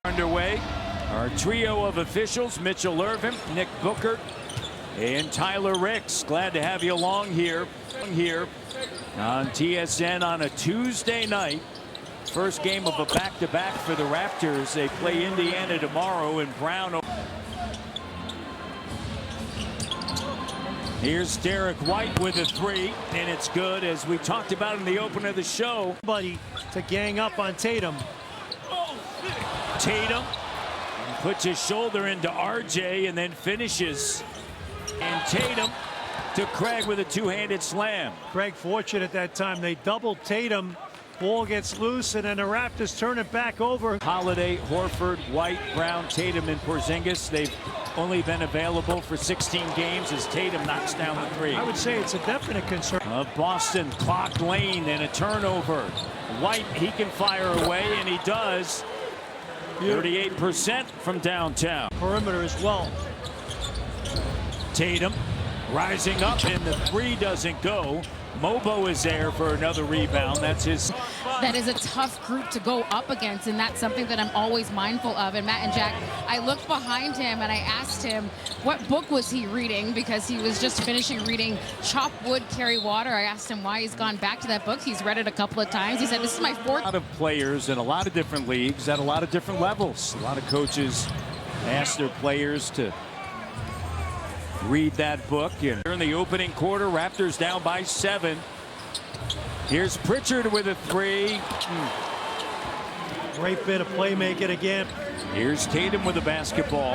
Underway, our trio of officials, Mitchell Irvin, Nick Booker, and Tyler Ricks. Glad to have you along here on TSN on a Tuesday night. First game of a back-to-back for the Raptors. They play Indiana tomorrow in Brown. Here's Derek White with a three, and it's good, as we talked about in the opener of the show. Buddy to gang up on Tatum. Tatum puts his shoulder into RJ and then finishes. And Tatum to Craig with a two-handed slam. Craig fortunate at that time. They doubled Tatum. Ball gets loose, and then the Raptors turn it back over. Holiday, Horford, White, Brown, Tatum, and Porzingis. They've only been available for 16 games as Tatum knocks down the three. I would say it's a definite concern. Boston clocked lane and a turnover. White, he can fire away, and he does. 38% from downtown. Perimeter as well. Tatum rising up, and the three doesn't go. Mobo is there for another rebound. That's his. That is a tough group to go up against, and that's something that I'm always mindful of. And Matt and Jack, I looked behind him and I asked him what book was he reading, because he was just finishing reading Chop Wood, Carry Water. I asked him why he's gone back to that book. He's read it a couple of times. He said, this is my fourth. A lot of players in a lot of different leagues at a lot of different levels. A lot of coaches ask their players to read that book. And in the opening quarter, Raptors down by 7. Here's Pritchard with a three. Great bit of playmaking again. Here's Tatum with the basketball.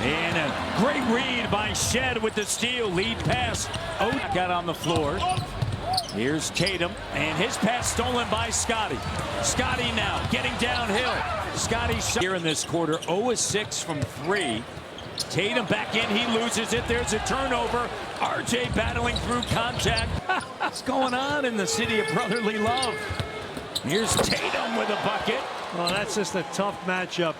And a great read by Shed with the steal. Lead pass. Oh, got on the floor. Here's Tatum, and his pass stolen by Scotty. Scotty now getting downhill. Scotty here in this quarter, 0-6 from 3. Tatum back in, he loses it. There's a turnover. RJ battling through contact. What's going on in the city of brotherly love? Here's Tatum with a bucket. Well, that's just a tough matchup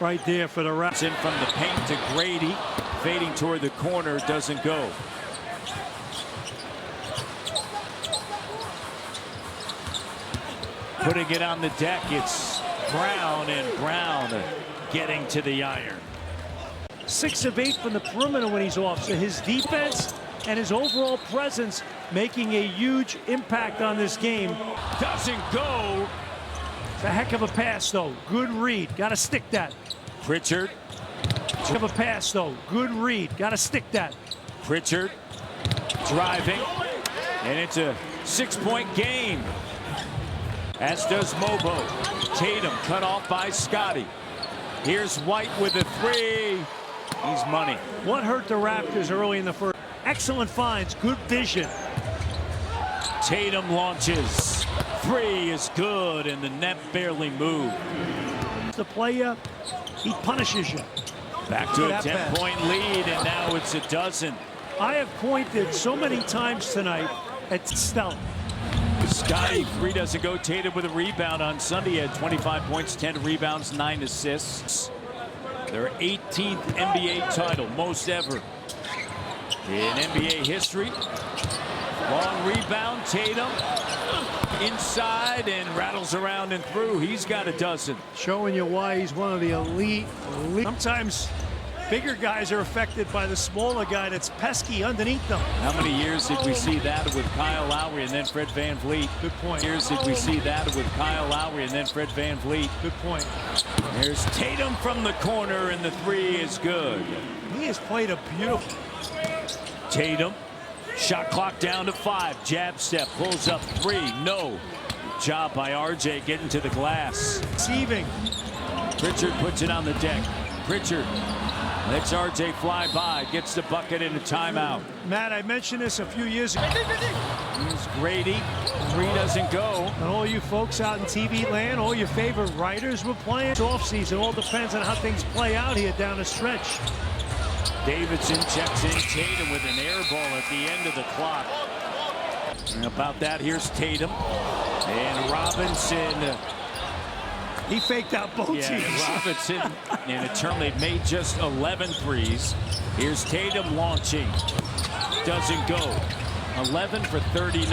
right there for the Raptors. In from the paint to Grady, fading toward the corner, doesn't go. Putting it on the deck, it's Brown, and Brown getting to the iron. 6 of 8 from the perimeter when he's off. So his defense and his overall presence making a huge impact on this game. Doesn't go. It's a heck of a pass, though. Good read. Got to stick that. Pritchard. Heck of a pass, though. Good read. Got to stick that. Pritchard driving. And it's a 6-point game. As does Mobo. Tatum cut off by Scotty. Here's White with a three. He's money. What hurt the Raptors early in the first? Excellent finds, good vision. Tatum launches. Three is good, and the net barely moved. The player, he punishes you. Back to a 10-point lead, and now it's a dozen. I have pointed so many times tonight at Stella. Scotty, three doesn't go. Tatum with a rebound on Sunday. He had 25 points, 10 rebounds, 9 assists. Their 18th NBA title, most ever in NBA history. Long rebound, Tatum inside and rattles around and through. He's got a dozen. Showing you why he's one of the elite. Sometimes bigger guys are affected by the smaller guy that's pesky underneath them. How many years did we see that with Kyle Lowry and then Fred VanVleet? Good point. Years did we see that with Kyle Lowry and then Fred VanVleet? Good point. There's Tatum from the corner, and the three is good. He has played a beautiful. Tatum, shot clock down to 5. Jab step, pulls up 3. No. Job by RJ getting to the glass. Receiving. Pritchard puts it on the deck. Pritchard lets RJ fly by, gets the bucket in a timeout. Matt, I mentioned this a few years ago. Here's Grady. Three doesn't go. And all you folks out in TV land, all your favorite writers were playing. It's offseason. All depends on how things play out here down the stretch. Davidson checks in. Tatum with an air ball at the end of the clock. And about that, here's Tatum. And Robinson. He faked out both teams. Robinson in a turn. They've made just 11 threes. Here's Tatum launching. doesn't go. 11 for 39.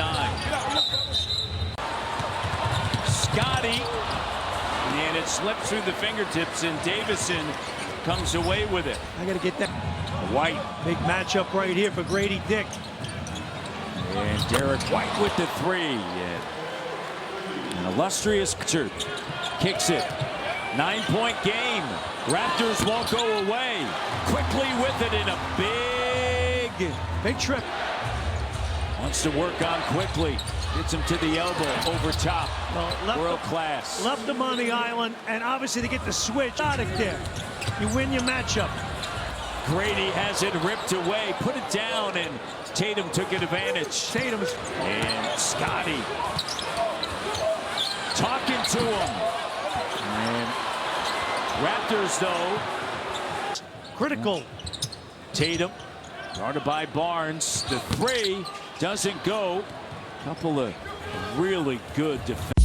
Scotty, and it slipped through the fingertips, and Davison comes away with it. I got to get that. White. Big matchup right here for Grady Dick. And Derek White with the three. And an illustrious pitcher kicks it. 9-point game. Raptors won't go away. Quickly with it in a big trip. Wants to work on quickly. Gets him to the elbow over top. Well, world class. Left them on the island, and obviously they get the switch out of there. You win your matchup. Grady has it ripped away, put it down, and Tatum took advantage. Tatum's and Scotty talking to him. And Raptors, though, critical. Tatum guarded by Barnes. The three doesn't go. Couple of really good defense.